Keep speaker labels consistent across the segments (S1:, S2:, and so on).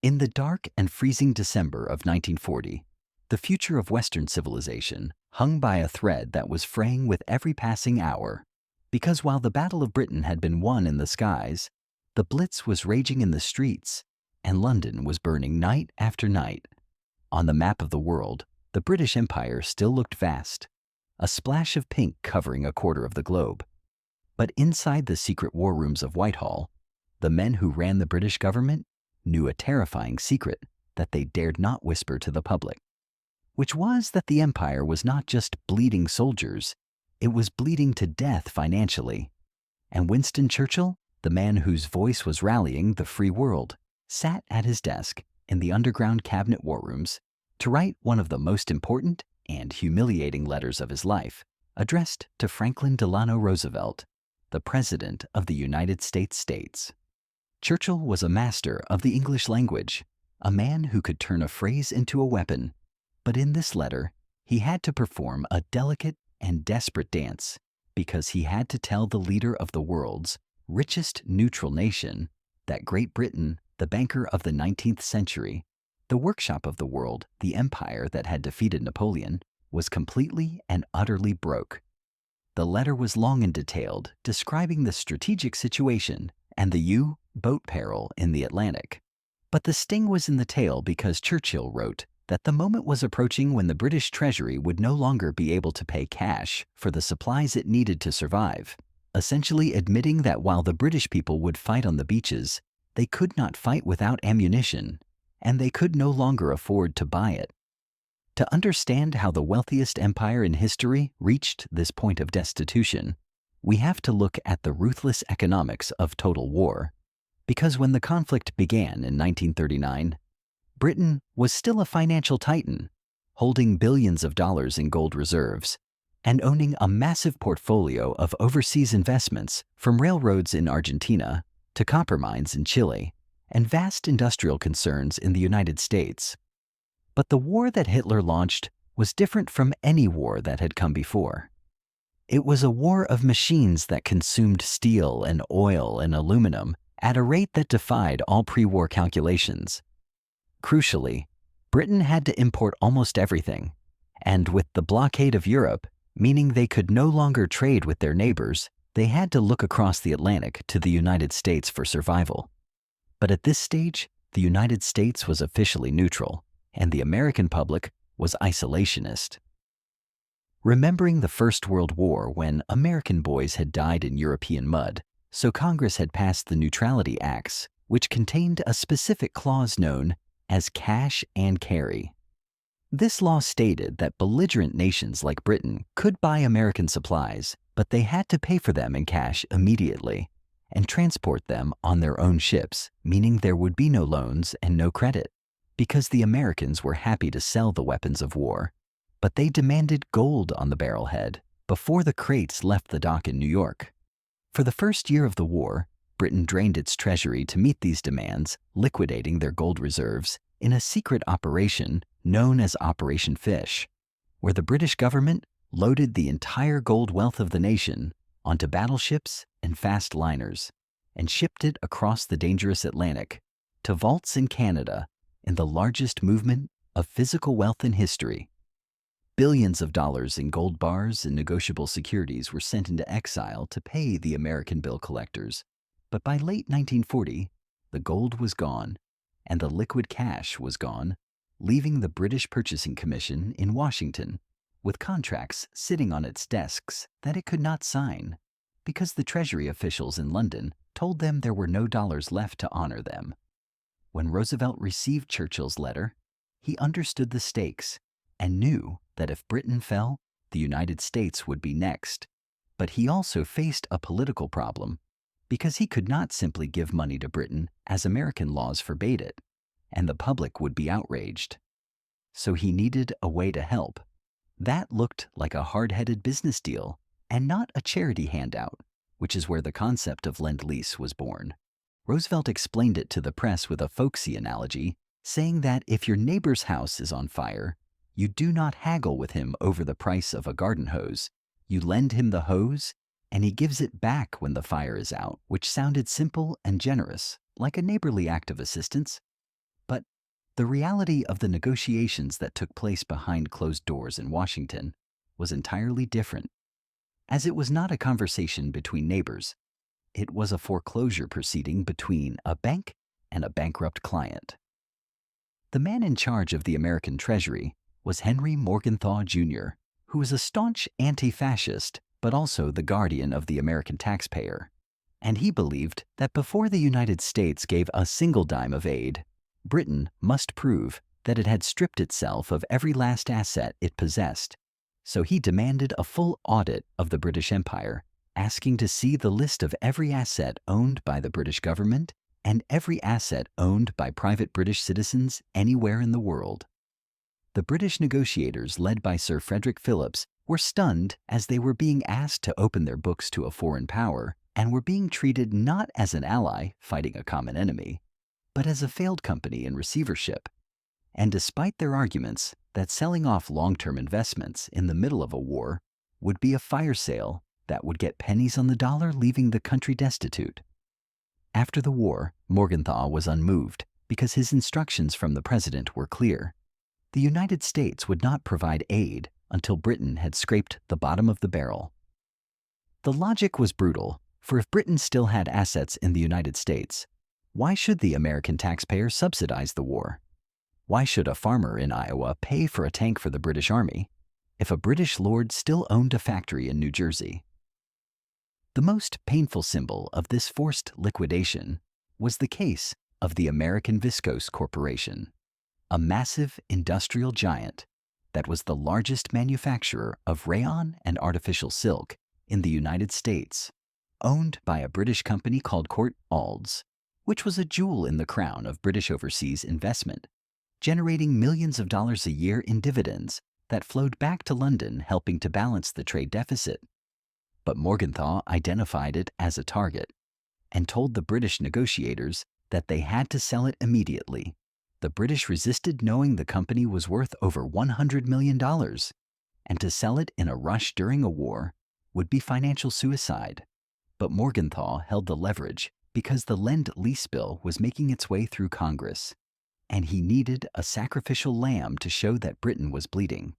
S1: In the dark and freezing December of 1940, the future of Western civilization hung by a thread that was fraying with every passing hour. Because while the Battle of Britain had been won in the skies, the Blitz was raging in the streets, and London was burning night after night. On the map of the world, the British Empire still looked vast, a splash of pink covering a quarter of the globe. But inside the secret war rooms of Whitehall, the men who ran the British government knew a terrifying secret that they dared not whisper to the public, which was that the empire was not just bleeding soldiers, it was bleeding to death financially. And Winston Churchill, the man whose voice was rallying the free world, sat at his desk in the underground cabinet war rooms to write one of the most important and humiliating letters of his life, addressed to Franklin Delano Roosevelt, the President of the United States. Churchill was a master of the English language, a man who could turn a phrase into a weapon. But in this letter, he had to perform a delicate and desperate dance because he had to tell the leader of the world's richest neutral nation that Great Britain, the banker of the 19th century, the workshop of the world, the empire that had defeated Napoleon, was completely and utterly broke. The letter was long and detailed, describing the strategic situation and the U-boat peril in the Atlantic. But the sting was in the tail because Churchill wrote that the moment was approaching when the British Treasury would no longer be able to pay cash for the supplies it needed to survive, essentially admitting that while the British people would fight on the beaches, they could not fight without ammunition, and they could no longer afford to buy it. To understand how the wealthiest empire in history reached this point of destitution, we have to look at the ruthless economics of total war. Because when the conflict began in 1939, Britain was still a financial titan, holding billions of dollars in gold reserves and owning a massive portfolio of overseas investments from railroads in Argentina to copper mines in Chile and vast industrial concerns in the United States. But the war that Hitler launched was different from any war that had come before. It was a war of machines that consumed steel and oil and aluminum at a rate that defied all pre-war calculations. Crucially, Britain had to import almost everything, and with the blockade of Europe, meaning they could no longer trade with their neighbors, they had to look across the Atlantic to the United States for survival. But at this stage, the United States was officially neutral, and the American public was isolationist. Remembering the First World War when American boys had died in European mud, so Congress had passed the Neutrality Acts, which contained a specific clause known as cash and carry. This law stated that belligerent nations like Britain could buy American supplies, but they had to pay for them in cash immediately and transport them on their own ships, meaning there would be no loans and no credit, because the Americans were happy to sell the weapons of war, but they demanded gold on the barrelhead before the crates left the dock in New York. For the first year of the war, Britain drained its treasury to meet these demands, liquidating their gold reserves in a secret operation known as Operation Fish, where the British government loaded the entire gold wealth of the nation onto battleships and fast liners and shipped it across the dangerous Atlantic to vaults in Canada in the largest movement of physical wealth in history. Billions of dollars in gold bars and negotiable securities were sent into exile to pay the American bill collectors. But by late 1940, the gold was gone, and the liquid cash was gone, leaving the British Purchasing Commission in Washington with contracts sitting on its desks that it could not sign because the Treasury officials in London told them there were no dollars left to honor them. When Roosevelt received Churchill's letter, he understood the stakes and knew that if Britain fell, the United States would be next. But he also faced a political problem because he could not simply give money to Britain as American laws forbade it, and the public would be outraged. So he needed a way to help. That looked like a hard-headed business deal and not a charity handout, which is where the concept of Lend-Lease was born. Roosevelt explained it to the press with a folksy analogy, saying that if your neighbor's house is on fire, you do not haggle with him over the price of a garden hose. You lend him the hose, and he gives it back when the fire is out, which sounded simple and generous, like a neighborly act of assistance. But The reality of the negotiations that took place behind closed doors in Washington was entirely different, as it was not a conversation between neighbors. It was a foreclosure proceeding between a bank and a bankrupt client. The man in charge of the American Treasury was Henry Morgenthau Jr., who was a staunch anti-fascist but also the guardian of the American taxpayer. And he believed that before the United States gave a single dime of aid, Britain must prove that it had stripped itself of every last asset it possessed. So he demanded a full audit of the British Empire, asking to see the list of every asset owned by the British government and every asset owned by private British citizens anywhere in the world. The British negotiators, led by Sir Frederick Phillips, were stunned as they were being asked to open their books to a foreign power and were being treated not as an ally fighting a common enemy, but as a failed company in receivership. And despite their arguments that selling off long-term investments in the middle of a war would be a fire sale that would get pennies on the dollar, leaving the country destitute. After the war, Morgenthau was unmoved because his instructions from the president were clear. The United States would not provide aid until Britain had scraped the bottom of the barrel. The logic was brutal, for if Britain still had assets in the United States, why should the American taxpayer subsidize the war? Why should a farmer in Iowa pay for a tank for the British Army if a British lord still owned a factory in New Jersey? The most painful symbol of this forced liquidation was the case of the American Viscose Corporation, a massive industrial giant that was the largest manufacturer of rayon and artificial silk in the United States, owned by a British company called Court Alds, which was a jewel in the crown of British overseas investment, generating millions of dollars a year in dividends that flowed back to London, helping to balance the trade deficit. But Morgenthau identified it as a target and told the British negotiators that they had to sell it immediately. The British resisted, knowing the company was worth over $100 million, and to sell it in a rush during a war would be financial suicide. But Morgenthau held the leverage because the Lend-Lease bill was making its way through Congress, and he needed a sacrificial lamb to show that Britain was bleeding.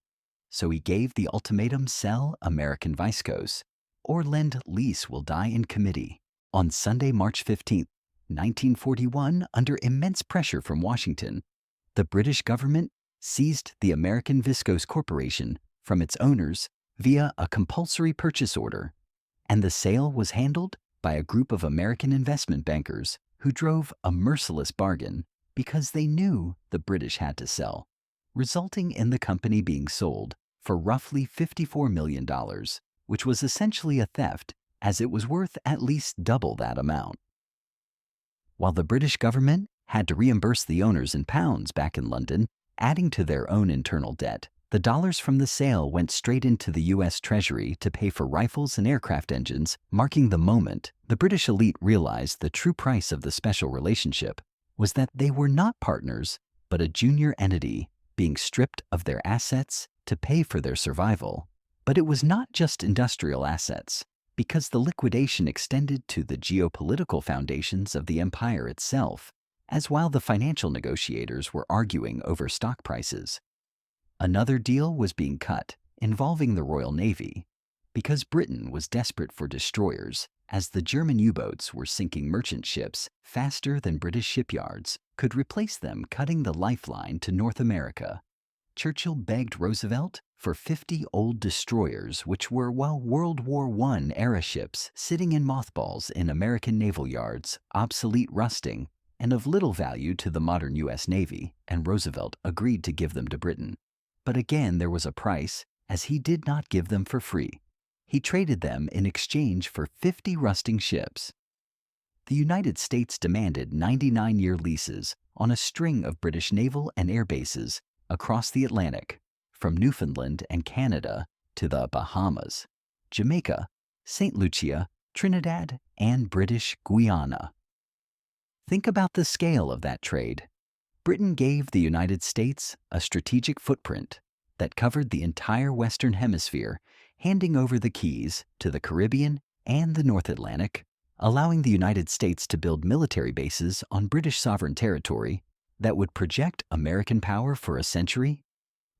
S1: So he gave the ultimatum: sell American Viscose, or Lend-Lease will die in committee. On Sunday, March 15, 1941, under immense pressure from Washington, the British government seized the American Viscose Corporation from its owners via a compulsory purchase order, and the sale was handled by a group of American investment bankers who drove a merciless bargain because they knew the British had to sell, resulting in the company being sold for roughly $54 million, which was essentially a theft, as it was worth at least double that amount. While the British government had to reimburse the owners in pounds back in London, adding to their own internal debt, the dollars from the sale went straight into the U.S. Treasury to pay for rifles and aircraft engines, marking the moment the British elite realized the true price of the special relationship was that they were not partners, but a junior entity being stripped of their assets to pay for their survival. But it was not just industrial assets, because the liquidation extended to the geopolitical foundations of the empire itself, as while the financial negotiators were arguing over stock prices. Another deal was being cut, involving the Royal Navy, because Britain was desperate for destroyers, as the German U-boats were sinking merchant ships faster than British shipyards could replace them, cutting the lifeline to North America. Churchill begged Roosevelt for 50 old destroyers, which were, World War I era ships sitting in mothballs in American naval yards, obsolete, rusting, and of little value to the modern U.S. Navy, and Roosevelt agreed to give them to Britain. But again, there was a price, as he did not give them for free. He traded them in exchange for 50 rusting ships. The United States demanded 99-year leases on a string of British naval and air bases across the Atlantic, from Newfoundland and Canada to the Bahamas, Jamaica, St. Lucia, Trinidad, and British Guiana. Think about the scale of that trade. Britain gave the United States a strategic footprint that covered the entire Western Hemisphere, handing over the keys to the Caribbean and the North Atlantic, allowing the United States to build military bases on British sovereign territory, that would project American power for a century,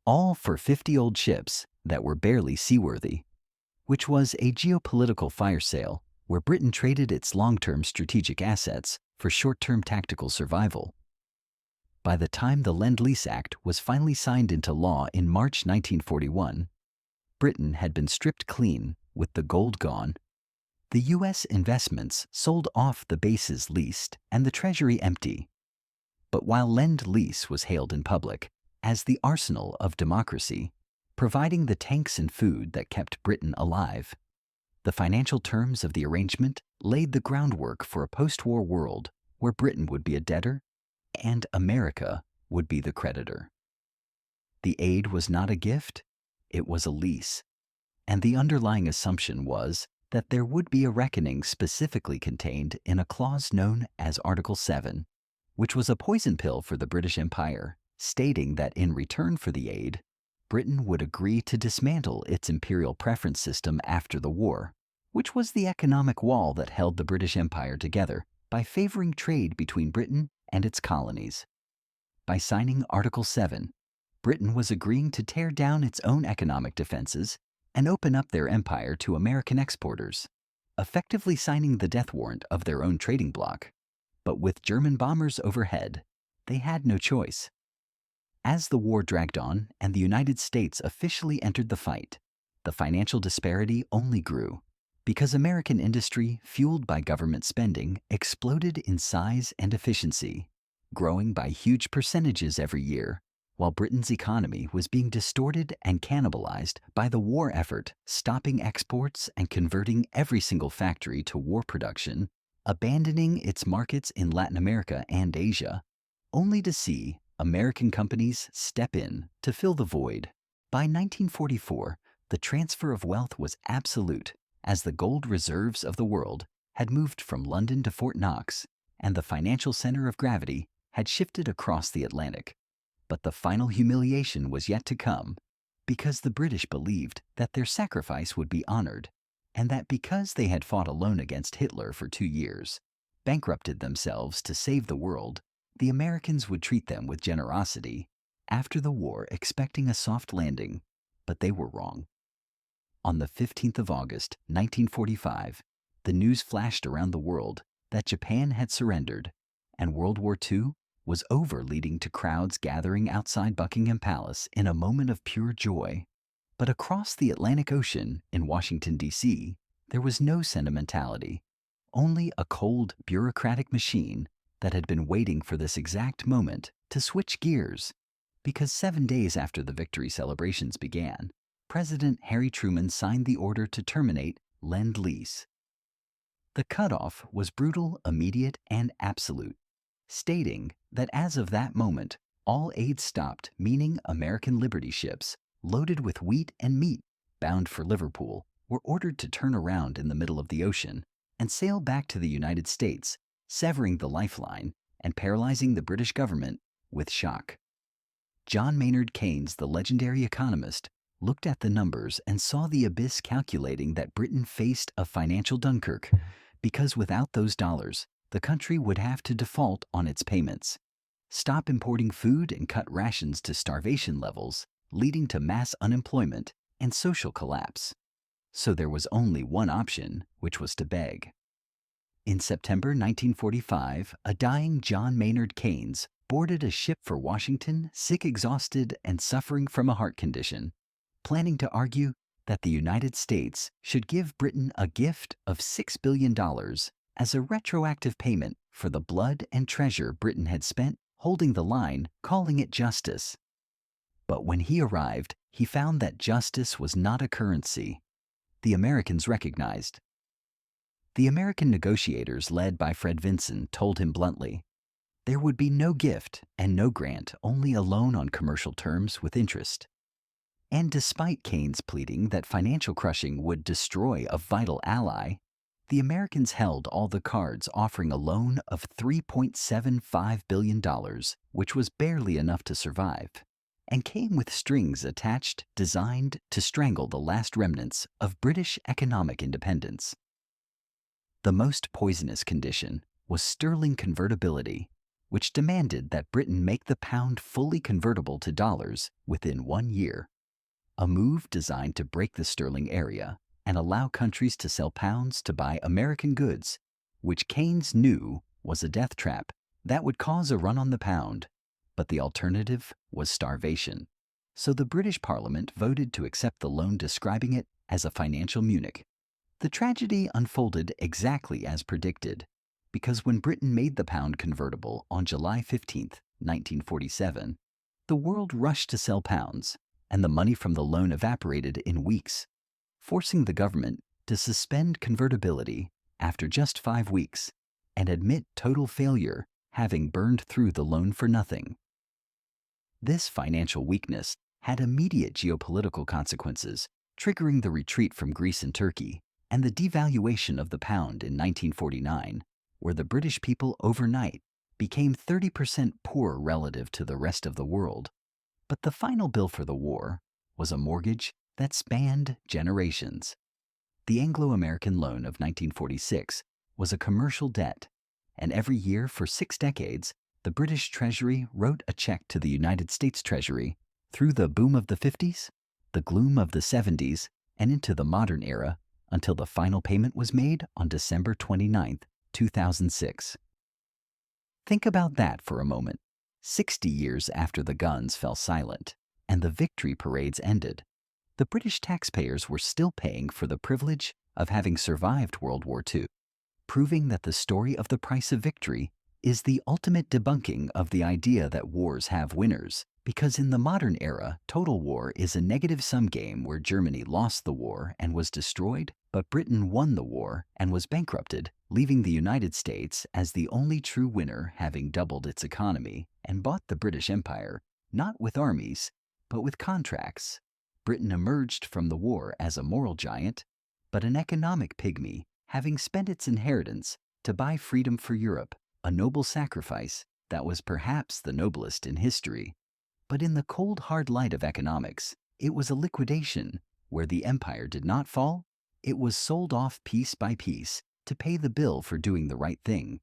S1: all for 50 old ships that were barely seaworthy, which was a geopolitical fire sale where Britain traded its long-term strategic assets for short-term tactical survival. By the time the Lend-Lease Act was finally signed into law in March 1941, Britain had been stripped clean with the gold gone. The U.S. investments sold off the bases leased and the treasury empty. But while Lend-Lease was hailed in public as the arsenal of democracy, providing the tanks and food that kept Britain alive, the financial terms of the arrangement laid the groundwork for a post-war world where Britain would be a debtor and America would be the creditor. The aid was not a gift, it was a lease, and the underlying assumption was that there would be a reckoning specifically contained in a clause known as Article 7, which was a poison pill for the British Empire, stating that in return for the aid, Britain would agree to dismantle its imperial preference system after the war, which was the economic wall that held the British Empire together by favoring trade between Britain and its colonies. By signing Article 7, Britain was agreeing to tear down its own economic defenses and open up their empire to American exporters, effectively signing the death warrant of their own trading bloc. But with German bombers overhead, they had no choice. As the war dragged on and the United States officially entered the fight, the financial disparity only grew because American industry, fueled by government spending, exploded in size and efficiency, growing by huge percentages every year, while Britain's economy was being distorted and cannibalized by the war effort, stopping exports and converting every single factory to war production, abandoning its markets in Latin America and Asia, only to see American companies step in to fill the void. By 1944, the transfer of wealth was absolute, as the gold reserves of the world had moved from London to Fort Knox, and the financial center of gravity had shifted across the Atlantic. But the final humiliation was yet to come, because the British believed that their sacrifice would be honored, and that because they had fought alone against Hitler for 2 years, bankrupted themselves to save the world, the Americans would treat them with generosity after the war, expecting a soft landing, but they were wrong. On the 15th of August, 1945, the news flashed around the world that Japan had surrendered, and World War II was over, leading to crowds gathering outside Buckingham Palace in a moment of pure joy. But across the Atlantic Ocean in Washington, D.C., there was no sentimentality, only a cold, bureaucratic machine that had been waiting for this exact moment to switch gears, because 7 days after the victory celebrations began, President Harry Truman signed the order to terminate Lend-Lease. The cutoff was brutal, immediate, and absolute, stating that as of that moment, all aid stopped, meaning American Liberty ships, loaded with wheat and meat, bound for Liverpool, were ordered to turn around in the middle of the ocean and sail back to the United States, severing the lifeline and paralyzing the British government with shock. John Maynard Keynes, the legendary economist, looked at the numbers and saw the abyss, calculating that Britain faced a financial Dunkirk because without those dollars, the country would have to default on its payments, stop importing food and cut rations to starvation levels, leading to mass unemployment and social collapse. So there was only one option, which was to beg. In September 1945, a dying John Maynard Keynes boarded a ship for Washington, sick, exhausted, and suffering from a heart condition, planning to argue that the United States should give Britain a gift of $6 billion as a retroactive payment for the blood and treasure Britain had spent holding the line, calling it justice. But when he arrived, he found that justice was not a currency. The Americans recognized. The American negotiators, led by Fred Vinson, told him bluntly, there would be no gift and no grant, only a loan on commercial terms with interest. And despite Keynes' pleading that financial crushing would destroy a vital ally, the Americans held all the cards, offering a loan of $3.75 billion, which was barely enough to survive, and came with strings attached designed to strangle the last remnants of British economic independence. The most poisonous condition was sterling convertibility, which demanded that Britain make the pound fully convertible to dollars within 1 year, a move designed to break the sterling area and allow countries to sell pounds to buy American goods, which Keynes knew was a death trap that would cause a run on the pound. But the alternative was starvation. So the British Parliament voted to accept the loan, describing it as a financial Munich. The tragedy unfolded exactly as predicted, because when Britain made the pound convertible on July 15, 1947, the world rushed to sell pounds, and the money from the loan evaporated in weeks, forcing the government to suspend convertibility after just 5 weeks and admit total failure, having burned through the loan for nothing. This financial weakness had immediate geopolitical consequences, triggering the retreat from Greece and Turkey and the devaluation of the pound in 1949, where the British people overnight became 30% poorer relative to the rest of the world. But the final bill for the war was a mortgage that spanned generations. The Anglo-American loan of 1946 was a commercial debt, and every year for 6 decades, the British Treasury wrote a check to the United States Treasury through the boom of the 50s, the gloom of the 70s, and into the modern era, until the final payment was made on December 29, 2006. Think about that for a moment. 60 years after the guns fell silent and the victory parades ended, the British taxpayers were still paying for the privilege of having survived World War II, proving that the story of the price of victory is the ultimate debunking of the idea that wars have winners, because in the modern era, total war is a negative-sum game where Germany lost the war and was destroyed, but Britain won the war and was bankrupted, leaving the United States as the only true winner, having doubled its economy and bought the British Empire, not with armies, but with contracts. Britain emerged from the war as a moral giant, but an economic pygmy, having spent its inheritance to buy freedom for Europe, a noble sacrifice that was perhaps the noblest in history. But in the cold, hard light of economics, it was a liquidation where the empire did not fall, it was sold off piece by piece to pay the bill for doing the right thing.